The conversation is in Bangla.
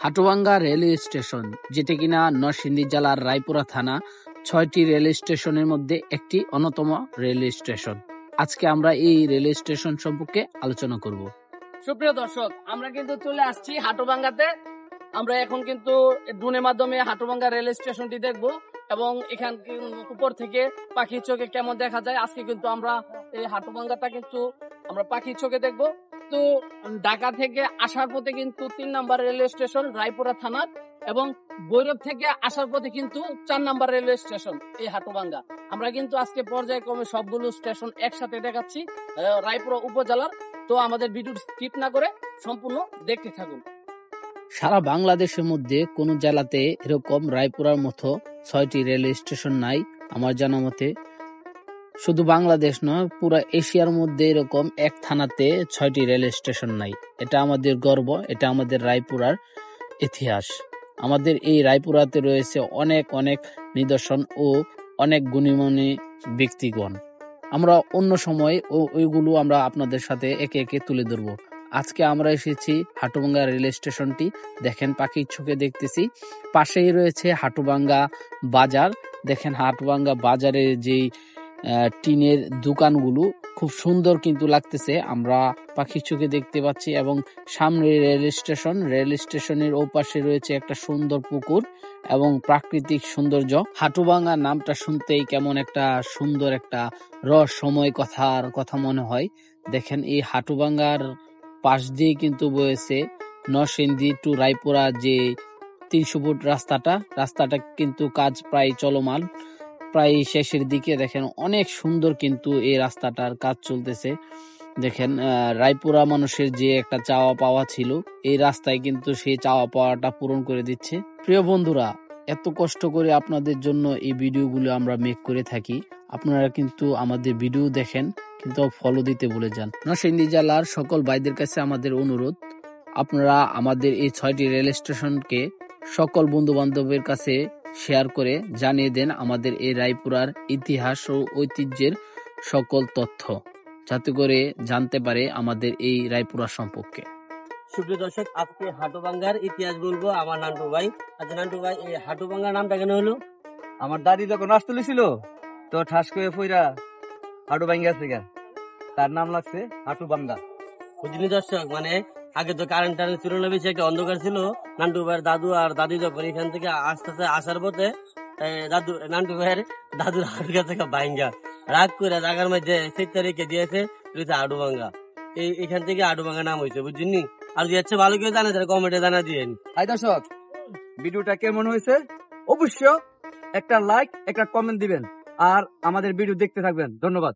হাটুভাঙ্গা রেলওয়ে স্টেশন, যেটি কিনা নরসিংদী জেলার রায়পুরা থানা ৬টি রেল স্টেশনের মধ্যে একটি অন্যতম রেলওয়ে স্টেশন। আজকে আমরা এই রেলওয়ে স্টেশন সম্পর্কে আলোচনা করব। সুপ্রিয় দর্শক, আমরা কিন্তু চলে আসছি হাটুভাঙ্গাতে। আমরা এখন কিন্তু ড্রোনের মাধ্যমে হাটুভাঙ্গা রেল স্টেশনটি দেখব এবং এখান উপর থেকে পাখির চোখে কেমন দেখা যায়। আজকে কিন্তু আমরা এই হাটুভাঙ্গাটা কিন্তু আমরা পাখির চোখে দেখব। তো ঢাকা থেকে আসার পথে কিন্তু ৩ নম্বর রেলওয়ে স্টেশন রায়পুরা থানার, এবং ভৈরব থেকে আসার পথে কিন্তু ৪ নম্বর রেলওয়ে স্টেশন এই হাটুভাঙ্গা। আমরা কিন্তু আজকে পর্যায়ক্রমে সবগুলো স্টেশন একসাথে দেখাচ্ছি রায়পুরা উপজেলার। তো আমাদের ভিডিও স্কিপ না করে সম্পূর্ণ দেখতে থাকুন। সারা বাংলাদেশের মধ্যে কোন জেলাতে এরকম রায়পুরার মতো ৬টি রেলওয়ে স্টেশন নাই আমার জানা মতে। শুধু বাংলাদেশ নয়, পুরো এশিয়ার মধ্যে এরকম এক থানাতে ৬টি রেল স্টেশন নাই। এটা আমাদের গর্ব, এটা আমাদের রায়পুরার ইতিহাস। আমাদের এই রায়পুরাতে রয়েছে অনেক অনেক নিদর্শন ও অনেক গুণীমানী ব্যক্তিগণ। আমরা অন্য সময় ওইগুলো আমরা আপনাদের সাথে একে একে তুলে ধরবো। আজকে আমরা এসেছি হাটুভাঙ্গা রেল স্টেশনটি দেখেন, পাখির চোখে দেখতেছি। পাশেই রয়েছে হাটুভাঙ্গা বাজার। দেখেন হাটুভাঙ্গা বাজারের যেই টিনের দোকানগুলো খুব সুন্দর কিন্তু লাগতেছে, আমরা পাখির চোখে দেখতে পাচ্ছি। এবং সামনে রেল স্টেশনের ওপাশে রয়েছে একটা সুন্দর পুকুর এবং প্রাকৃতিক সৌন্দর্য। হাটুভাঙ্গা নামটা শুনতেই কেমন একটা সুন্দর একটা রহস্যময় কথার কথা মনে হয়। দেখেন এই হাটুভাঙ্গার পাশ দিয়ে কিন্তু বয়েছে নরসিংদী টু রায়পুরা যে ৩০০ ফুট রাস্তাটা কিন্তু কাজ প্রায় চলমান, প্রায় শেষের দিকে। দেখেন অনেক সুন্দর কিন্তু এই রাস্তাটার কাজ চলতেছে। দেখেন রায়পুরা মানুষের যে একটা চাওয়া পাওয়া ছিল, এই রাস্তায় কিন্তু সেই চাওয়া পাওয়াটা পূরণ করে দিচ্ছে। প্রিয় বন্ধুরা, এত কষ্ট করে আপনাদের জন্য এই ভিডিওগুলো আমরা মেক করে থাকি। আপনারা কিন্তু আমাদের ভিডিও দেখেন, কিন্তু ফলো দিতে ভুলে যান। নরসিংদী জেলার সকল ভাইদের কাছে আমাদের অনুরোধ, আপনারা আমাদের এই ৬টি রেল স্টেশনকে সকল বন্ধু বান্ধবের কাছে শেয়ার করে জানিয়ে দেন আমাদের এই রায়পুরার ইতিহাস ও ঐতিহ্যের সকল তথ্য, যাতে করে জানতে পারে আমাদের এই রায়পুরা সম্পর্কে। সুপ্রিয় দর্শক, আজকে হাটুভাঙ্গার ইতিহাস বলবো আমার নান্টু ভাই। আচ্ছা নান্টু ভাই, এই হাটুভাঙ্গার নামটা কেন হলো? আমার দাদি যখন রাস তুলেছিল তো ঠাস করে ফইরা হাটু ভাঙ্গা গেছে, তার নাম লাগছে হাটুভাঙ্গা। বুঝলি দর্শক, মানে আগে তো কারেন্ট ছিল না, বেশি একটা অন্ধকার ছিল। নান্টু ভাইয়ের দাদু আর দাদি যখন এখান থেকে আস্তে আস্তে আসার পথে নান্টু ভাইয়ের দাদুর হাড় কাছে ভাঙ্গা রাগ করে জায়গার মধ্যে সেটা রেখে দিয়েছে হাটুভাঙ্গা। এখান থেকে হাটুভাঙ্গা নাম হয়েছে, বুঝলি? আর যদি হচ্ছে ভালো কেউ জানে তাহলে কমেন্টে জানা দিয়েন। হাই দর্শক, ভিডিওটা কেমন হয়েছে অবশ্য একটা লাইক একটা কমেন্ট দিবেন আর আমাদের ভিডিও দেখতে থাকবেন। ধন্যবাদ।